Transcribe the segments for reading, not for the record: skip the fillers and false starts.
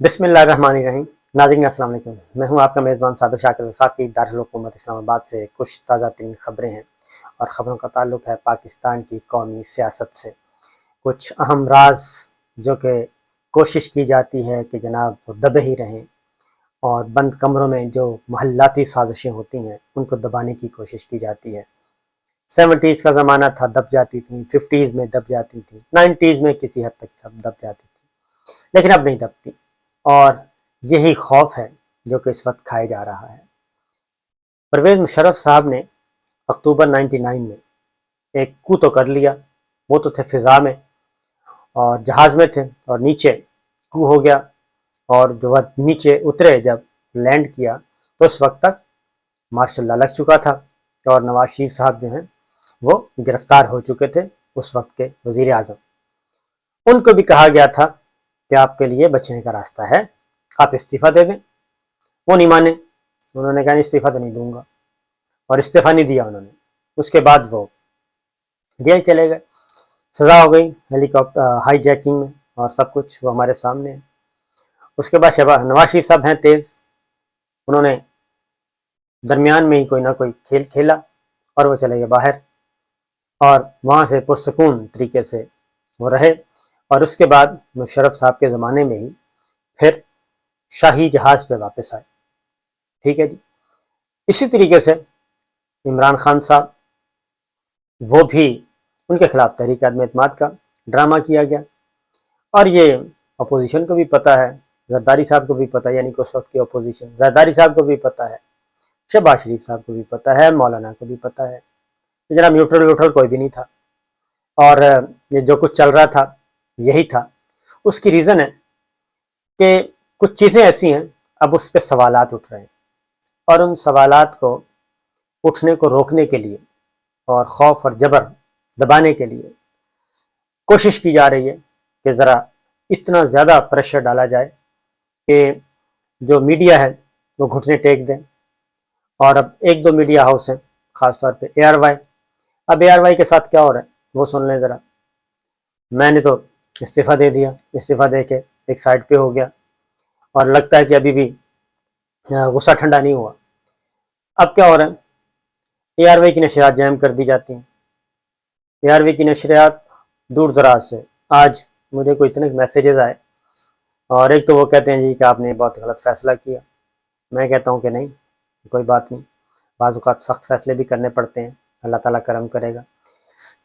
بسم اللہ الرحمن الرحیم۔ ناظرین السلام علیکم، میں ہوں آپ کا میزبان صابر شاکر وفاقی دارالحکومت اسلام آباد سے۔ کچھ تازہ ترین خبریں ہیں اور خبروں کا تعلق ہے پاکستان کی قومی سیاست سے۔ کچھ اہم راز جو کہ کوشش کی جاتی ہے کہ جناب وہ دبے ہی رہیں، اور بند کمروں میں جو محلاتی سازشیں ہوتی ہیں ان کو دبانے کی کوشش کی جاتی ہے۔ 70s کا زمانہ تھا، دب جاتی تھیں، 50s میں دب جاتی تھیں، 90s میں کسی حد تک دب جاتی تھیں، لیکن اب نہیں دبتی، اور یہی خوف ہے جو کہ اس وقت کھائے جا رہا ہے۔ پرویز مشرف صاحب نے اکتوبر 99 میں ایک کو تو کر لیا، وہ تو تھے فضا میں اور جہاز میں تھے، اور نیچے کو ہو گیا، اور جو نیچے اترے جب لینڈ کیا تو اس وقت تک مارشل لا لگ چکا تھا، اور نواز شریف صاحب جو ہیں وہ گرفتار ہو چکے تھے، اس وقت کے وزیر اعظم۔ ان کو بھی کہا گیا تھا کہ آپ کے لیے بچنے کا راستہ ہے، آپ استعفیٰ دے دیں۔ وہ نہیں مانے، انہوں نے کہا نہیں استعفیٰ تو نہیں دوں گا، اور استعفیٰ نہیں دیا انہوں نے۔ اس کے بعد وہ جیل چلے گئے، سزا ہو گئی ہیلی کاپٹر ہائی جیکنگ میں، اور سب کچھ وہ ہمارے سامنے ہے۔ اس کے بعد نواز شریف صاحب ہیں تیز، انہوں نے درمیان میں ہی کوئی نہ کوئی کھیل کھیلا اور وہ چلے گئے باہر، اور وہاں سے پرسکون طریقے سے وہ رہے، اور اس کے بعد مشرف صاحب کے زمانے میں ہی پھر شاہی جہاز پہ واپس آئے۔ ٹھیک ہے جی۔ اسی طریقے سے عمران خان صاحب، وہ بھی ان کے خلاف تحریک عدم اعتماد کا ڈرامہ کیا گیا، اور یہ اپوزیشن کو بھی پتہ ہے، زرداری صاحب کو بھی پتہ ہے، یعنی کہ اس وقت کی اپوزیشن، زرداری صاحب کو بھی پتہ ہے، شہباز شریف صاحب کو بھی پتہ ہے، مولانا کو بھی پتہ ہے، جناب نیوٹرل کوئی بھی نہیں تھا، اور یہ جو کچھ چل رہا تھا یہی تھا۔ اس کی ریزن ہے کہ کچھ چیزیں ایسی ہیں، اب اس پہ سوالات اٹھ رہے ہیں، اور ان سوالات کو اٹھنے کو روکنے کے لیے اور خوف اور جبر دبانے کے لیے کوشش کی جا رہی ہے کہ ذرا اتنا زیادہ پریشر ڈالا جائے کہ جو میڈیا ہے وہ گھٹنے ٹیک دیں۔ اور اب ایک دو میڈیا ہاؤس ہیں، خاص طور پہ اے آر وائی۔ اب اے آر وائی کے ساتھ کیا ہو رہا ہے وہ سن لیں ذرا۔ میں نے تو استعفیٰ دے دیا، استعفیٰ دے کے ایک سائڈ پہ ہو گیا، اور لگتا ہے کہ ابھی بھی غصہ ٹھنڈا نہیں ہوا۔ اب کیا ہو رہا ہے، اے آر وائی کی نشریات جائم کر دی جاتی ہیں۔ اے آر وائی کی نشریات دور دراز سے، آج مجھے کوئی اتنے میسیجز آئے، اور ایک تو وہ کہتے ہیں جی کہ آپ نے بہت غلط فیصلہ کیا۔ میں کہتا ہوں کہ نہیں، کوئی بات نہیں، بعض اوقات سخت فیصلے بھی کرنے پڑتے ہیں، اللہ تعالیٰ کرم کرے گا۔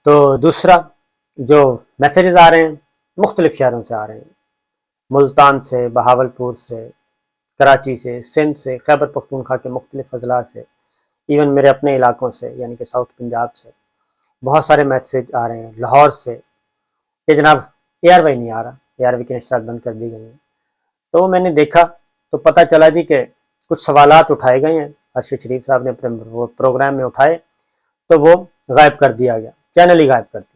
تو دوسرا جو میسیجز آ رہے ہیں مختلف شہروں سے آ رہے ہیں، ملتان سے، بہاولپور سے، کراچی سے، سندھ سے، خیبر پختونخوا کے مختلف اضلاع سے، ایون میرے اپنے علاقوں سے یعنی کہ ساؤتھ پنجاب سے بہت سارے میسیج آ رہے ہیں، لاہور سے، کہ جناب اے آر وائی نہیں آ رہا، اے آر وائی کی نشریات بند کر دی گئی ہیں۔ تو میں نے دیکھا تو پتہ چلا جی کہ کچھ سوالات اٹھائے گئے ہیں، ارشد شریف صاحب نے اپنے پروگرام میں اٹھائے تو وہ غائب کر دیا گیا، چینل ہی غائب کر دیا۔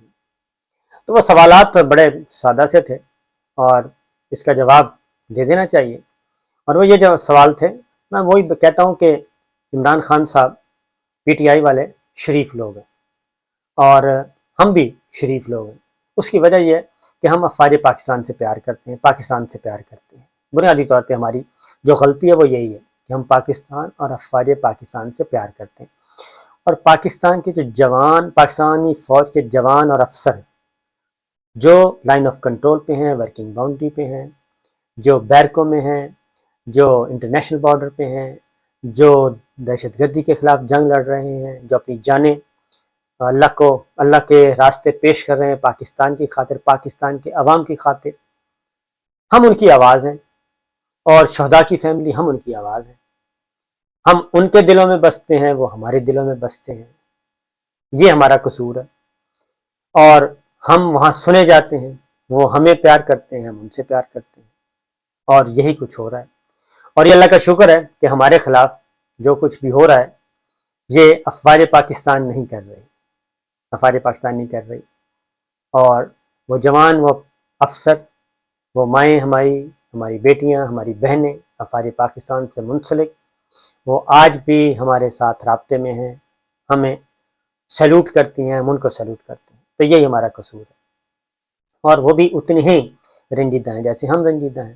تو وہ سوالات بڑے سادہ سے تھے، اور اس کا جواب دے دینا چاہیے، اور وہ یہ جو سوال تھے، میں وہی کہتا ہوں کہ عمران خان صاحب پی ٹی آئی والے شریف لوگ ہیں، اور ہم بھی شریف لوگ ہیں۔ اس کی وجہ یہ ہے کہ ہم افواج پاکستان سے پیار کرتے ہیں، پاکستان سے پیار کرتے ہیں۔ بنیادی طور پہ ہماری جو غلطی ہے وہ یہی ہے کہ ہم پاکستان اور افواج پاکستان سے پیار کرتے ہیں، اور پاکستان کے جو جوان، پاکستانی فوج کے جوان اور افسر ہیں جو لائن آف کنٹرول پہ ہیں، ورکنگ باؤنڈری پہ ہیں، جو بیرکوں میں ہیں، جو انٹرنیشنل بارڈر پہ ہیں، جو دہشت گردی کے خلاف جنگ لڑ رہے ہیں، جو اپنی جانیں اللہ کے راستے پیش کر رہے ہیں پاکستان کی خاطر، پاکستان کے عوام کی خاطر، ہم ان کی آواز ہیں، اور شہداء کی فیملی ہم ان کی آواز ہیں۔ ہم ان کے دلوں میں بستے ہیں، وہ ہمارے دلوں میں بستے ہیں، یہ ہمارا قصور ہے، اور ہم وہاں سنے جاتے ہیں، وہ ہمیں پیار کرتے ہیں، ہم ان سے پیار کرتے ہیں، اور یہی کچھ ہو رہا ہے۔ اور یہ اللہ کا شکر ہے کہ ہمارے خلاف جو کچھ بھی ہو رہا ہے یہ افواج پاکستان نہیں کر رہی، افواج پاکستان نہیں کر رہی، اور وہ جوان، وہ افسر، وہ مائیں ہماری بیٹیاں، ہماری بہنیں افواج پاکستان سے منسلک، وہ آج بھی ہمارے ساتھ رابطے میں ہیں، ہمیں سیلوٹ کرتی ہیں، ہم ان کو سیلوٹ کرتے ہیں۔ تو یہی ہمارا قصور ہے، اور وہ بھی اتنے ہی رنجیدہ ہیں جیسے ہم رنجیدہ ہیں۔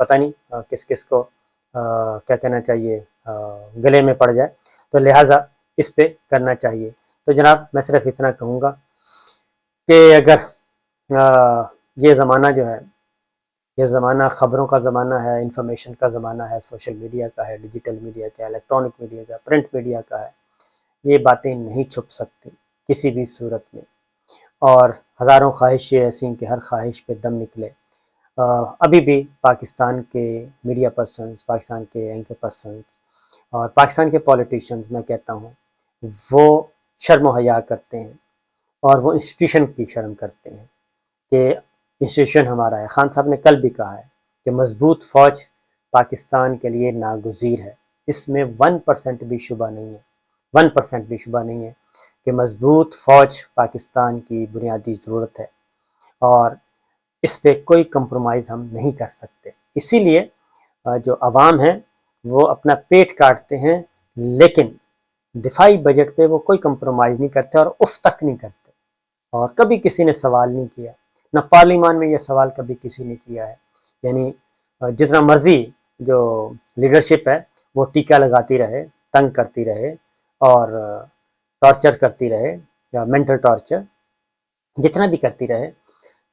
پتہ نہیں کس کس کو کیا کہنا چاہیے گلے میں پڑ جائے، تو لہٰذا اس پہ کرنا چاہیے۔ تو جناب میں صرف اتنا کہوں گا کہ اگر یہ زمانہ جو ہے، یہ زمانہ خبروں کا زمانہ ہے، انفارمیشن کا زمانہ ہے، سوشل میڈیا کا ہے، ڈیجیٹل میڈیا کا، الیکٹرانک میڈیا کا، پرنٹ میڈیا کا ہے، یہ باتیں نہیں چھپ سکتی کسی بھی صورت میں، اور ہزاروں خواہشیں ایسی ہیں کہ ہر خواہش پہ دم نکلے۔ ابھی بھی پاکستان کے میڈیا پرسنز، پاکستان کے اینکر پرسنز اور پاکستان کے پولیٹیشنز، میں کہتا ہوں وہ شرم و حیا کرتے ہیں، اور وہ انسٹیٹیوشن کی شرم کرتے ہیں کہ انسٹیٹیوشن ہمارا ہے۔ خان صاحب نے کل بھی کہا ہے کہ مضبوط فوج پاکستان کے لیے ناگزیر ہے، اس میں 1% بھی شبہ نہیں ہے، 1% بھی شبہ نہیں ہے کہ مضبوط فوج پاکستان کی بنیادی ضرورت ہے، اور اس پہ کوئی کمپرومائز ہم نہیں کر سکتے۔ اسی لیے جو عوام ہیں وہ اپنا پیٹ کاٹتے ہیں، لیکن دفاعی بجٹ پہ وہ کوئی کمپرومائز نہیں کرتے، اور اف تک نہیں کرتے، اور کبھی کسی نے سوال نہیں کیا، نہ پارلیمان میں یہ سوال کبھی کسی نے کیا ہے۔ یعنی جتنا مرضی جو لیڈرشپ ہے وہ ٹیکہ لگاتی رہے، تنگ کرتی رہے، اور ٹارچر کرتی رہے، یا مینٹل ٹارچر جتنا بھی کرتی رہے،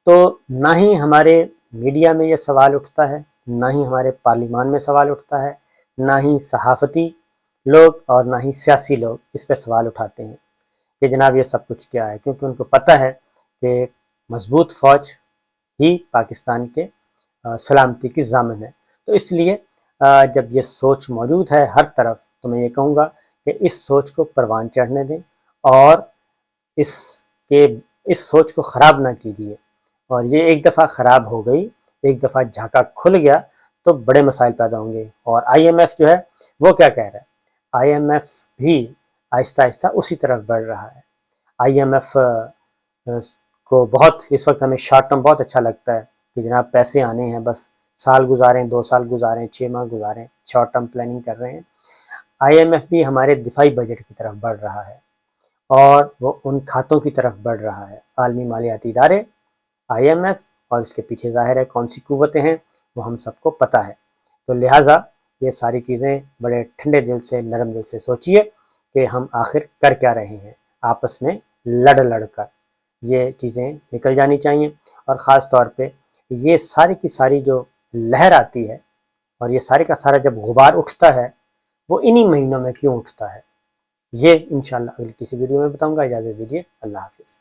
تو نہ ہی ہمارے میڈیا میں یہ سوال اٹھتا ہے، نہ ہی ہمارے پارلیمان میں سوال اٹھتا ہے، نہ ہی صحافتی لوگ اور نہ ہی سیاسی لوگ اس پہ سوال اٹھاتے ہیں کہ جناب یہ سب کچھ کیا ہے، کیونکہ ان کو پتہ ہے کہ مضبوط فوج ہی پاکستان کے سلامتی کی ضامن ہے۔ تو اس لیے جب یہ سوچ موجود ہے ہر طرف، تو میں یہ کہوں گا کہ اس سوچ کو پروان چڑھنے دیں، اور اس سوچ کو خراب نہ کیجیے، اور یہ ایک دفعہ خراب ہو گئی، ایک دفعہ جھاکا کھل گیا تو بڑے مسائل پیدا ہوں گے۔ اور آئی ایم ایف جو ہے وہ کیا کہہ رہا ہے؟ آئی ایم ایف بھی آہستہ آہستہ اسی طرف بڑھ رہا ہے۔ آئی ایم ایف کو بہت اس وقت ہمیں شارٹ ٹرم بہت اچھا لگتا ہے کہ جناب پیسے آنے ہیں، بس سال گزاریں، 2 سال گزاریں، 6 ماہ گزاریں، شارٹ ٹرم پلاننگ کر رہے ہیں۔ آئی ایم ایف بھی ہمارے دفاعی بجٹ کی طرف بڑھ رہا ہے، اور وہ ان کھاتوں کی طرف بڑھ رہا ہے۔ عالمی مالیاتی ادارے، آئی ایم ایف، اور اس کے پیچھے ظاہر ہے کون سی قوتیں ہیں وہ ہم سب کو پتہ ہے۔ تو لہٰذا یہ ساری چیزیں بڑے ٹھنڈے دل سے، نرم دل سے سوچئے کہ ہم آخر کر کیا رہے ہیں، آپس میں لڑ کر یہ چیزیں نکل جانی چاہیے۔ اور خاص طور پہ یہ ساری کی ساری جو لہر آتی ہے، اور یہ سارے کا سارا جب غبار اٹھتا ہے، وہ انہی مہینوں میں کیوں اٹھتا ہے، یہ انشاءاللہ اگلی کسی ویڈیو میں بتاؤں گا۔ اجازت دیجیے، اللہ حافظ۔